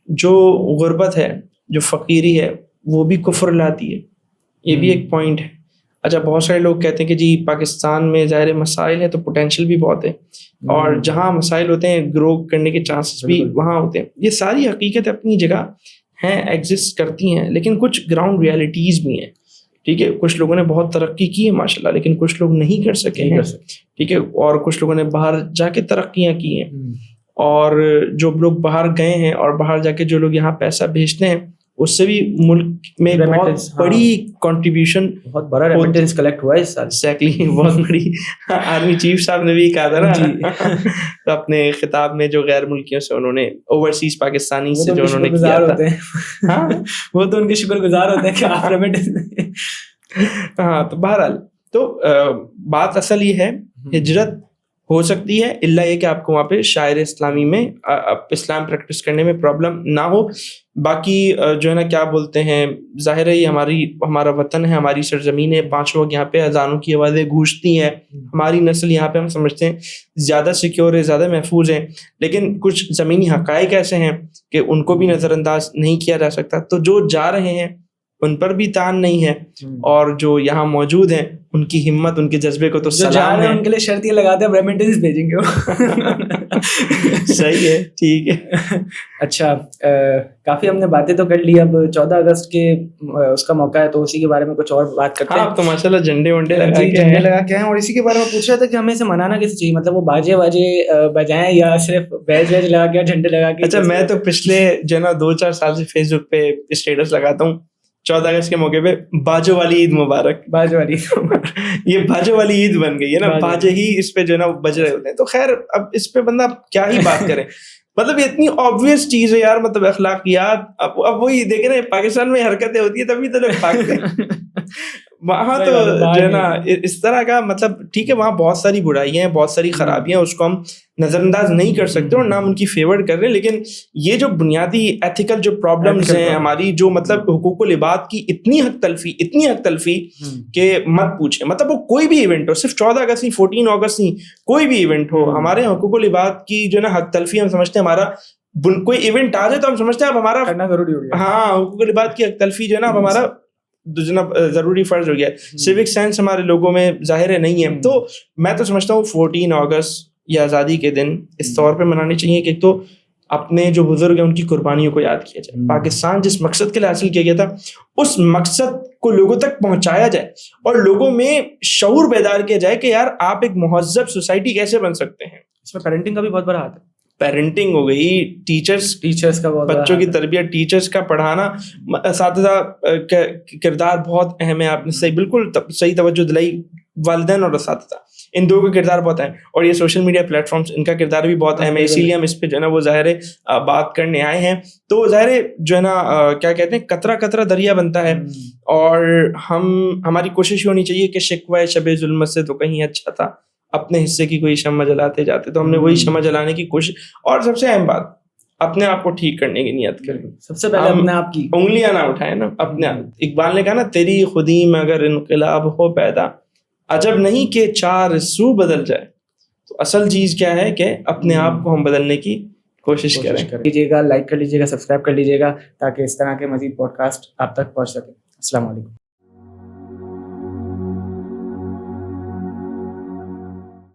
جو غربت ہے, جو فقیری ہے, وہ بھی کفر لاتی ہے, یہ بھی ایک پوائنٹ ہے. اچھا, بہت سارے لوگ کہتے ہیں کہ جی پاکستان میں ظاہر مسائل ہیں تو پوٹینشیل بھی بہت ہے, اور جہاں مسائل ہوتے ہیں گرو کرنے کے چانسز بھی وہاں ہوتے ہیں. یہ ساری حقیقت اپنی جگہ ہیں, ایگزسٹ کرتی ہیں, لیکن کچھ گراؤنڈ ریالٹیز بھی ہیں. ٹھیک ہے, کچھ لوگوں نے بہت ترقی کی ہے ماشاء اللہ, لیکن کچھ لوگ نہیں کر سکے ہیں. ٹھیک ہے, اور کچھ لوگوں نے باہر جا کے ترقیاں کی ہیں, اور جو لوگ باہر گئے ہیں اور باہر جا کے جو لوگ یہاں پیسہ بھیجتے ہیں اس سے بھی ملک میں بہت بڑی کنٹریبیوشن, بہت بڑا ریمیٹنس کلیکٹ ہوا ہے اس سال. ایگزیکٹلی, بہت بڑی. آرمی چیف صاحب نے بھی کہا تھا نا اپنے خطاب میں, جو غیر ملکیوں سے انہوں نے اوورسیز پاکستانی سے جو انہوں نے کیا تھا, ہاں وہ تو ان کے شکر گزار ہوتے ہیں کہ آپ ریمیٹنس. ہاں, تو بہرحال تو بات اصل یہ ہے, ہجرت ہو سکتی ہے, اللہ یہ کہ آپ کو وہاں پہ شاعر اسلامی میں اسلام پریکٹس کرنے میں پرابلم نہ ہو. باقی جو ہے نا کیا بولتے ہیں, ظاہر ہے یہ ہمارا وطن ہے, ہماری سرزمین ہے, 5 وقت یہاں پہ اذانوں کی آوازیں گونجتی ہیں, ہماری نسل یہاں پہ ہم سمجھتے ہیں زیادہ سیکیور ہے, زیادہ محفوظ ہے, لیکن کچھ زمینی حقائق ایسے ہیں کہ ان کو بھی نظر انداز نہیں کیا جا سکتا. تو جو جا رہے ہیں ان پر بھی تان نہیں ہے, اور جو یہاں موجود ہیں ان کی ہمت, ان کے جذبے کو تو سلام ہے. ان کے لیے شرط یہ لگاتے ہیں ریمیٹنس بھیجیں گے. صحیح ہے, ٹھیک ہے. اچھا, کافی ہم نے باتیں تو کر لی, اب 14 اگست کے اس کا موقع ہے تو اسی کے بارے میں کچھ اور بات کرتے ہیں. تو ماشاء اللہ جھنڈے ونڈے لگا کے ہیں, اور اسی کے بارے میں پوچھ رہا تھا کہ ہمیں اسے منانا کیسے چاہیے, مطلب وہ باجے واجے بجائیں یا صرف بیج ویج لگا کے جھنڈے لگا کے. اچھا, میں تو پچھلے جو ہے نا 2-4 سال سے فیس بک پہ اسٹیٹس لگاتا ہوں 14 اگست کے موقع پہ, باجو والی عید مبارک. باجو والی یہ باجو والی عید بن گئی ہے نا, باجے ہی اس پہ جو ہے نا بج رہے ہوتے ہیں. تو خیر اب اس پہ بندہ کیا ہی بات کرے, مطلب یہ اتنی آبویس چیز ہے یار, مطلب اخلاقیات. اب وہی دیکھیں نا, پاکستان میں حرکتیں ہوتی ہیں تبھی تو لوگ بھاگتے ہیں. وہاں تو جو ہے نا اس طرح کا, مطلب ٹھیک ہے وہاں بہت ساری برائیاں ہیں, بہت ساری خرابیاں, اس کو ہم نظر انداز نہیں کر سکتے اور نہ ہم ان کی فیور کر رہے ہیں. لیکن یہ جو بنیادی ایتھیکل جو پرابلمز ہیں ہماری, جو مطلب حقوق العباد کی اتنی حق تلفی کہ مت پوچھیں. مطلب وہ کوئی بھی ایونٹ ہو, صرف 14 اگست نہیں, 14 اگست نہیں, کوئی بھی ایونٹ ہو, ہمارے حقوق العباد کی جو ہے نا حق تلفی ہم سمجھتے ہیں, ہمارا کوئی ایونٹ آ جائے تو ہم سمجھتے ہیں اب ہمارا کرنا ضروری ہو گیا. ہاں, حقوق العباد کی حق تلفی جو ہے نا اب ہمارا ضروری فرض ہو گیا. سیوک سینس ہمارے لوگوں میں ظاہر نہیں ہے. تو میں تو سمجھتا ہوں 14 اگست یا آزادی کے دن اس طور پہ منانے چاہیے کہ تو اپنے جو بزرگ ہیں ان کی قربانیوں کو یاد کیا جائے. پاکستان جس مقصد کے لیے حاصل کیا گیا تھا اس مقصد کو لوگوں تک پہنچایا جائے, اور لوگوں میں شعور بیدار کیا جائے کہ یار آپ ایک مہذب سوسائٹی کیسے بن سکتے ہیں. اس میں پیرنٹنگ کا بھی بہت بڑا ہاتھ ہے. پیرنٹنگ ہو گئی, ٹیچرس کا, بچوں کی تربیت, ٹیچرس کا پڑھانا, اساتذہ کردار بہت اہم ہے. آپ نے صحیح, بالکل صحیح توجہ دلائی. والدین اور اساتذہ, ان دو کا کردار بہت اہم, اور یہ سوشل میڈیا پلیٹ فارمس, ان کا کردار بھی بہت اہم ہے. اسی لیے ہم اس پہ جو ہے نا وہ ظاہر بات کرنے آئے ہیں. تو ظاہر جو ہے نا کیا کہتے ہیں, قطرہ قطرہ دریا بنتا ہے, اور ہماری کوشش ہونی چاہیے کہ شکوہ شب ظلمت سے تو کہیں اچھا تھا, اپنے حصے کی کوئی شمع جلاتے جاتے. تو ہم نے وہی شمع جلانے کی کوشش, اور سب سے اہم بات اپنے آپ کو ٹھیک کرنے کی نیت کریں. سب سے پہلے اپنے آپ کی انگلیاں نہ اٹھائیں نا اپنے آپ. اقبال نے کہا نا, تیری خودی میں اگر انقلاب ہو پیدا, عجب نہیں کہ 4 سو بدل جائے. تو اصل چیز کیا ہے کہ اپنے آپ کو ہم بدلنے کی کوشش کریں. لیجیے گا, لائک کر لیجیے گا, سبسکرائب کر لیجیے گا, تاکہ اس طرح کے مزید پوڈ کاسٹ آپ تک پہنچ سکے. السلام علیکم.